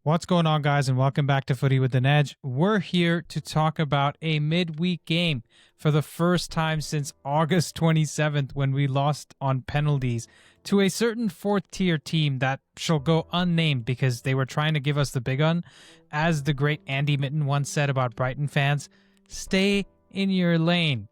What's going on, guys, and welcome back to Footy with an Edge. We're here to talk about a midweek game for the first time since August 27th when we lost on penalties to a certain fourth-tier team that shall go unnamed because they were trying to give us the big un. As the great Andy Mitten once said about Brighton fans, stay in your lane.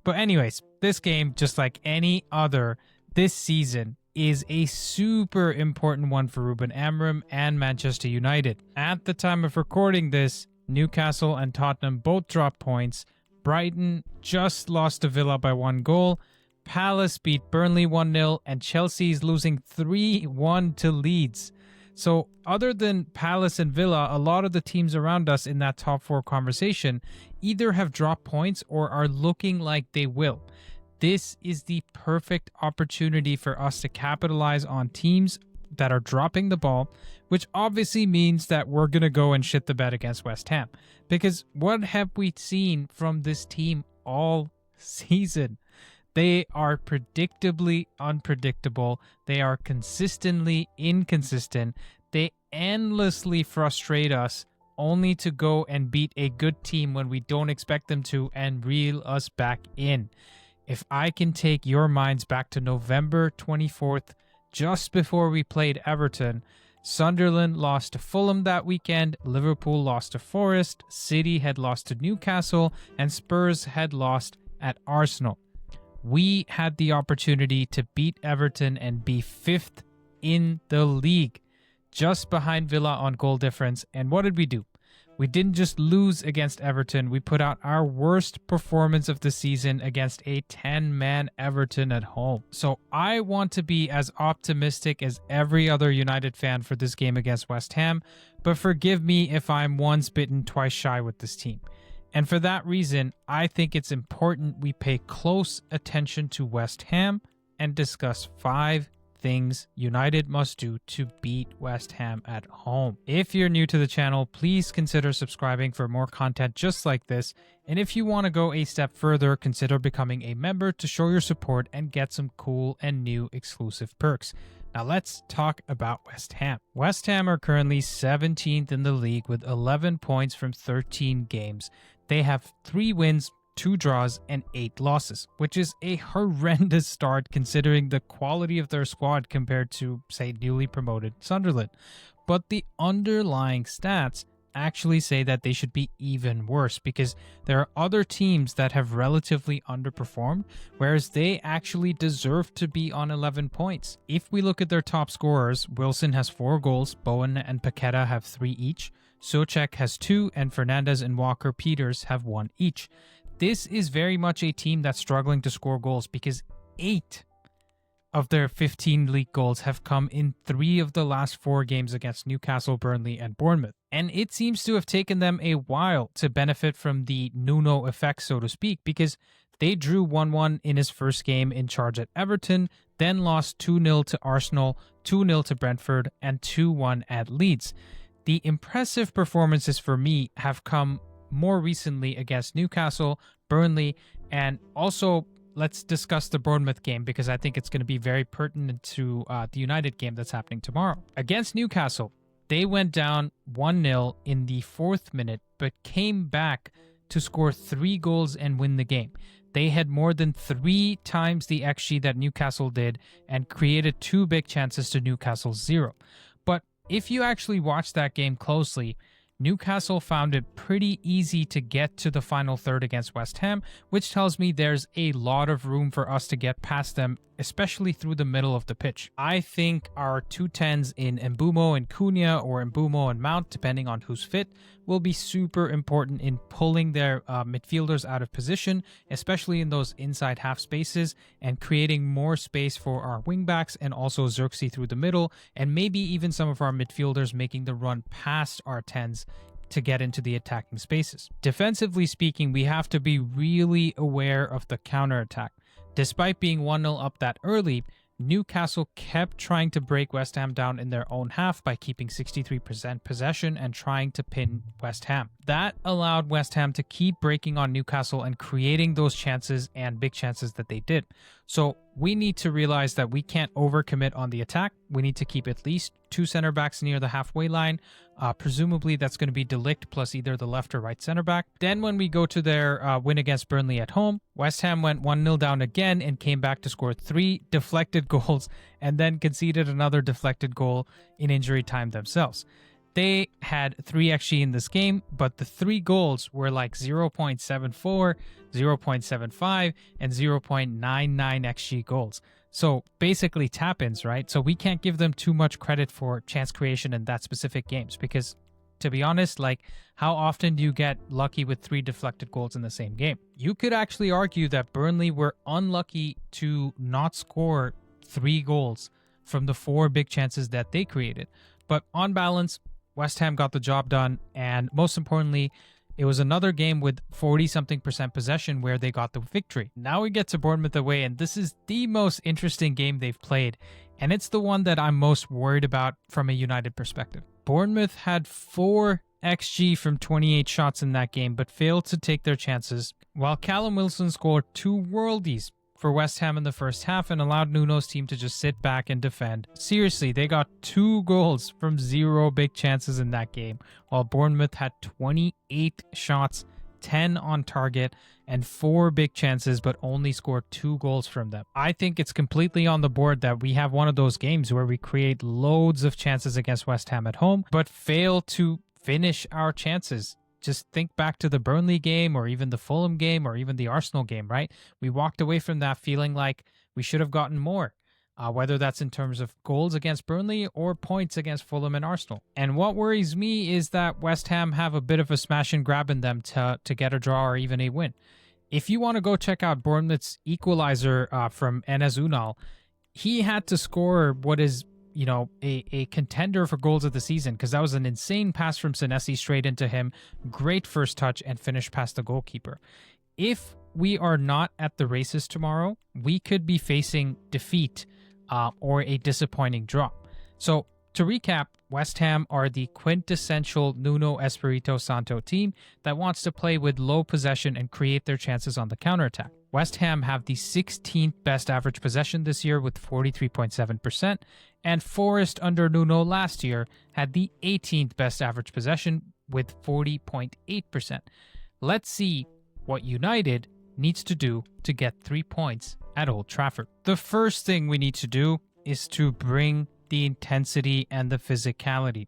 But anyways, this game, just like any other this season, is a super important one for Ruben Amorim and Manchester United. At the time of recording this, Newcastle and Tottenham both dropped points. Brighton just lost to Villa by 1 goal. Palace beat Burnley 1-0, and Chelsea's losing 3-1 to Leeds. So other than Palace and Villa, a lot of the teams around us in that top 4 conversation either have dropped points or are looking like they will. This is the perfect opportunity for us to capitalize on teams that are dropping the ball, which obviously means that we're going to go and shit the bed against West Ham. Because what have we seen from this team all season? They are predictably unpredictable. They are consistently inconsistent. They endlessly frustrate us only to go and beat a good team when we don't expect them to and reel us back in. If I can take your minds back to November 24th, just before we played Everton, Sunderland lost to Fulham that weekend, Liverpool lost to Forest, City had lost to Newcastle, and Spurs had lost at Arsenal. We had the opportunity to beat Everton and be 5th in the league, just behind Villa on goal difference. And what did we do? We didn't just lose against Everton, we put out our worst performance of the season against a 10-man Everton at home. So I want to be as optimistic as every other United fan for this game against West Ham, but forgive me if I'm once bitten, twice shy with this team. And for that reason, I think it's important we pay close attention to West Ham and discuss 5 things United must do to beat West Ham at home. If you're new to the channel, please consider subscribing for more content just like this. And if you want to go a step further, consider becoming a member to show your support and get some cool and new exclusive perks. Now let's talk about West Ham. West Ham are currently 17th in the league with 11 points from 13 games. They have 3 wins, 2 draws, and 8 losses, which is a horrendous start considering the quality of their squad compared to, say, newly promoted Sunderland. But the underlying stats actually say that they should be even worse because there are other teams that have relatively underperformed, whereas they actually deserve to be on 11 points. If we look at their top scorers, Wilson has 4 goals, Bowen and Paqueta have 3 each, Souček has 2, and Fernandes and Walker-Peters have 1 each. This is very much a team that's struggling to score goals because 8 of their 15 league goals have come in 3 of the last 4 games against Newcastle, Burnley, and Bournemouth. And it seems to have taken them a while to benefit from the Nuno effect, so to speak, because they drew 1-1 in his first game in charge at Everton, then lost 2-0 to Arsenal, 2-0 to Brentford, and 2-1 at Leeds. The impressive performances for me have come more recently against Newcastle, Burnley, and also let's discuss the Bournemouth game because I think it's going to be very pertinent to the United game that's happening tomorrow. Against Newcastle, they went down 1-0 in the 4th minute, but came back to score 3 goals and win the game. They had more than 3 times the XG that Newcastle did and created 2 big chances to Newcastle's 0. But if you actually watch that game closely, Newcastle found it pretty easy to get to the final third against West Ham, which tells me there's a lot of room for us to get past them, especially through the middle of the pitch. I think our 210s in Mbeumo and Cunha or Mbeumo and Mount, depending on who's fit, will be super important in pulling their midfielders out of position, especially in those inside half spaces, and creating more space for our wingbacks and also Xerxes through the middle, and maybe even some of our midfielders making the run past our 10s to get into the attacking spaces. Defensively speaking, we have to be really aware of the counterattack. Despite being 1-0 up that early, Newcastle kept trying to break West Ham down in their own half by keeping 63% possession and trying to pin West Ham. That allowed West Ham to keep breaking on Newcastle and creating those chances and big chances that they did. So we need to realize that we can't overcommit on the attack. We need to keep at least 2 center backs near the halfway line. Presumably that's going to be De Ligt plus either the left or right center back. Then when we go to their win against Burnley at home, West Ham went 1-0 down again and came back to score 3 deflected goals and then conceded another deflected goal in injury time themselves. They had 3 XG in this game, but the 3 goals were like 0.74, 0.75, and 0.99 XG goals. So basically tap-ins, right? So we can't give them too much credit for chance creation in that specific games because, to be honest, like, how often do you get lucky with 3 deflected goals in the same game? You could actually argue that Burnley were unlucky to not score 3 goals from the 4 big chances that they created. But on balance, West Ham got the job done, and most importantly, it was another game with 40-something% possession where they got the victory. Now we get to Bournemouth away, and this is the most interesting game they've played, and it's the one that I'm most worried about from a United perspective. Bournemouth had 4 XG from 28 shots in that game, but failed to take their chances, while Callum Wilson scored 2 worldies for West Ham in the first half and allowed Nuno's team to just sit back and defend. Seriously, they got 2 goals from 0 big chances in that game, while Bournemouth had 28 shots, 10 on target, and 4 big chances, but only scored 2 goals from them. I think it's completely on the board that we have one of those games where we create loads of chances against West Ham at home, but fail to finish our chances. Just think back to the Burnley game or even the Fulham game or even the Arsenal game, right? We walked away from that feeling like we should have gotten more, whether that's in terms of goals against Burnley or points against Fulham and Arsenal. And what worries me is that West Ham have a bit of a smash and grab in them to get a draw or even a win. If you want to go check out Bournemouth's equalizer from Enes Unal, he had to score what is a contender for goals of the season because that was an insane pass from Senesi straight into him. Great first touch and finish past the goalkeeper. If we are not at the races tomorrow, we could be facing defeat or a disappointing drop. So to recap, West Ham are the quintessential Nuno Espirito Santo team that wants to play with low possession and create their chances on the counterattack. West Ham have the 16th best average possession this year with 43.7%, and Forest under Nuno last year had the 18th best average possession with 40.8%. Let's see what United needs to do to get 3 points at Old Trafford. The first thing we need to do is to bring the intensity and the physicality.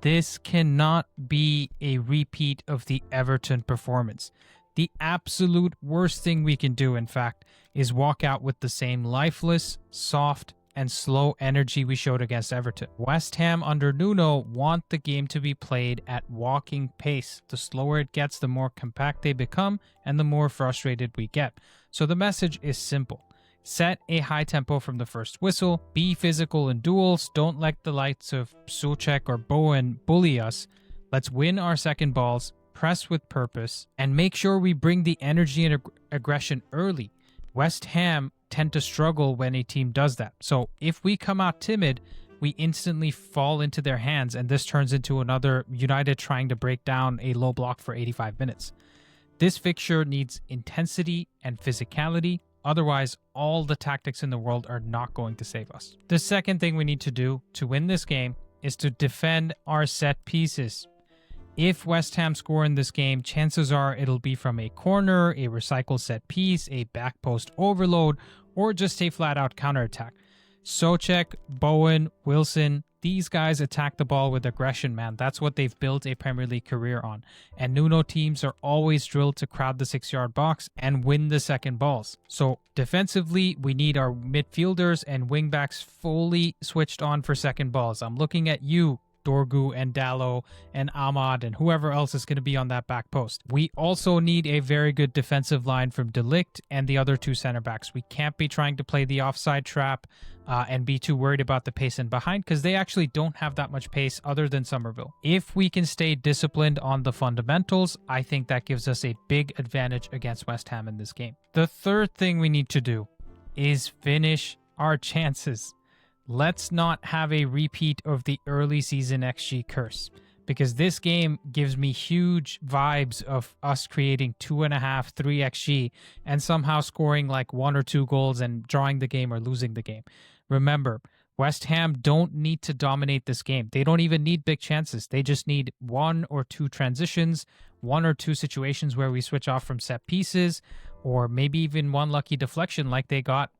This cannot be a repeat of the Everton performance. The absolute worst thing we can do, in fact, is walk out with the same lifeless, soft, and slow energy we showed against Everton. West Ham under Nuno want the game to be played at walking pace. The slower it gets, the more compact they become, and the more frustrated we get. So the message is simple. Set a high tempo from the first whistle, be physical in duels, don't let the likes of Souček or Bowen bully us. Let's win our second balls, press with purpose, and make sure we bring the energy and aggression early. West Ham tend to struggle when a team does that. So if we come out timid, we instantly fall into their hands, and this turns into another United trying to break down a low block for 85 minutes. This fixture needs intensity and physicality. Otherwise, all the tactics in the world are not going to save us. The second thing we need to do to win this game is to defend our set pieces. If West Ham score in this game, chances are it'll be from a corner, a recycled set piece, a back post overload, or just a flat-out counterattack. Souček, Bowen, Wilson, these guys attack the ball with aggression, man. That's what they've built a Premier League career on. And Nuno teams are always drilled to crowd the 6-yard box and win the second balls. So defensively, we need our midfielders and wingbacks fully switched on for second balls. I'm looking at you, Dorgu and Dallo and Ahmad and whoever else is going to be on that back post. We also need a very good defensive line from De Ligt and the other 2 center backs. We can't be trying to play the offside trap and be too worried about the pace in behind because they actually don't have that much pace other than Somerville. If we can stay disciplined on the fundamentals, I think that gives us a big advantage against West Ham in this game. The third thing we need to do is finish our chances. Let's not have a repeat of the early season XG curse. because this game gives me huge vibes of us creating 2.5, 3 XG and somehow scoring like 1 or 2 goals and drawing the game or losing the game. Remember, West Ham don't need to dominate this game. They don't even need big chances. They just need 1 or 2 transitions, 1 or 2 situations where we switch off from set pieces, or maybe even 1 lucky deflection like they got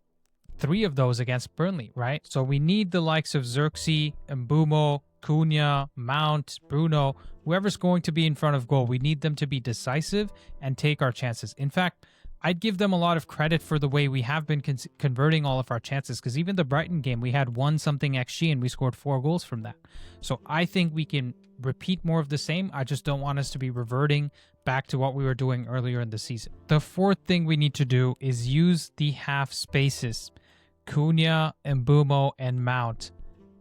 3 of those against Burnley, right? So we need the likes of Xerxes, Mbumo, Cunha, Mount, Bruno, whoever's going to be in front of goal. We need them to be decisive and take our chances. In fact, I'd give them a lot of credit for the way we have been converting all of our chances, because even the Brighton game, we had 1-something XG and we scored 4 goals from that. So I think we can repeat more of the same. I just don't want us to be reverting back to what we were doing earlier in the season. The fourth thing we need to do is use the half spaces. Cunha, Mbumo, and Mount.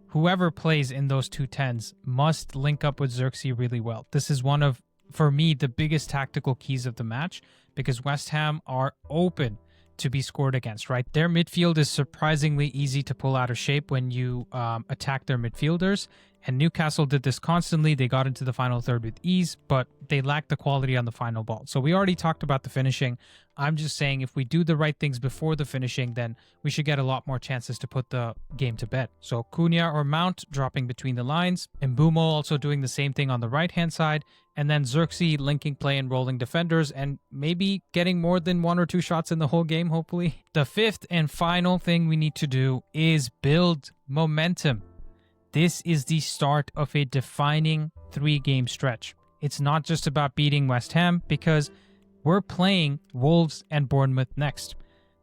Whoever plays in those 2 10s must link up with Xerxes really well. This is one of, for me, the biggest tactical keys of the match, because West Ham are open to be scored against, right? Their midfield is surprisingly easy to pull out of shape when you attack their midfielders, and Newcastle did this constantly. They got into the final third with ease, but they lacked the quality on the final ball. So we already talked about the finishing. I'm just saying if we do the right things before the finishing, then we should get a lot more chances to put the game to bed. So Cunha or Mount dropping between the lines, Mbumo also doing the same thing on the right-hand side, and then Xerxes linking play and rolling defenders, and maybe getting more than 1 or 2 shots in the whole game, hopefully. The fifth and final thing we need to do is build momentum. This is the start of a defining 3-game stretch. It's not just about beating West Ham, because we're playing Wolves and Bournemouth next.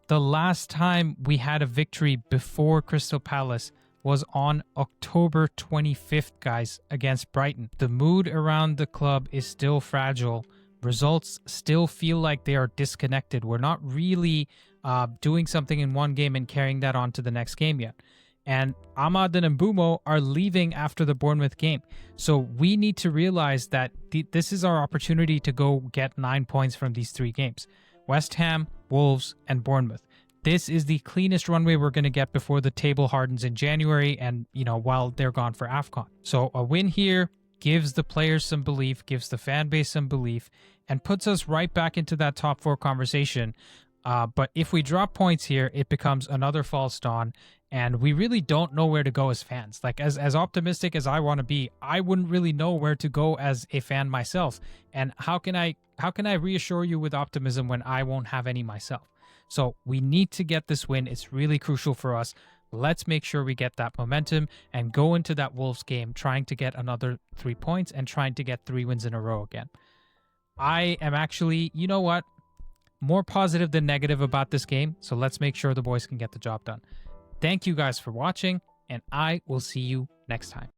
The last time we had a victory before Crystal Palace was on October 25th, guys, against Brighton. The mood around the club is still fragile. Results still feel like they are disconnected. We're not really doing something in one game and carrying that on to the next game yet. And Ahmad and Mbumo are leaving after the Bournemouth game. So we need to realize that this is our opportunity to go get 9 points from these 3 games. West Ham, Wolves, and Bournemouth. This is the cleanest runway we're going to get before the table hardens in January and, while they're gone for AFCON. So a win here gives the players some belief, gives the fan base some belief, and puts us right back into that top 4 conversation. But if we drop points here, it becomes another false dawn, and we really don't know where to go as fans. Like, as optimistic as I want to be, I wouldn't really know where to go as a fan myself. And how can I reassure you with optimism when I won't have any myself? So we need to get this win. It's really crucial for us. Let's make sure we get that momentum and go into that Wolves game trying to get another 3 points and trying to get 3 wins in a row again. I am actually, more positive than negative about this game, so let's make sure the boys can get the job done. Thank you guys for watching, and I will see you next time.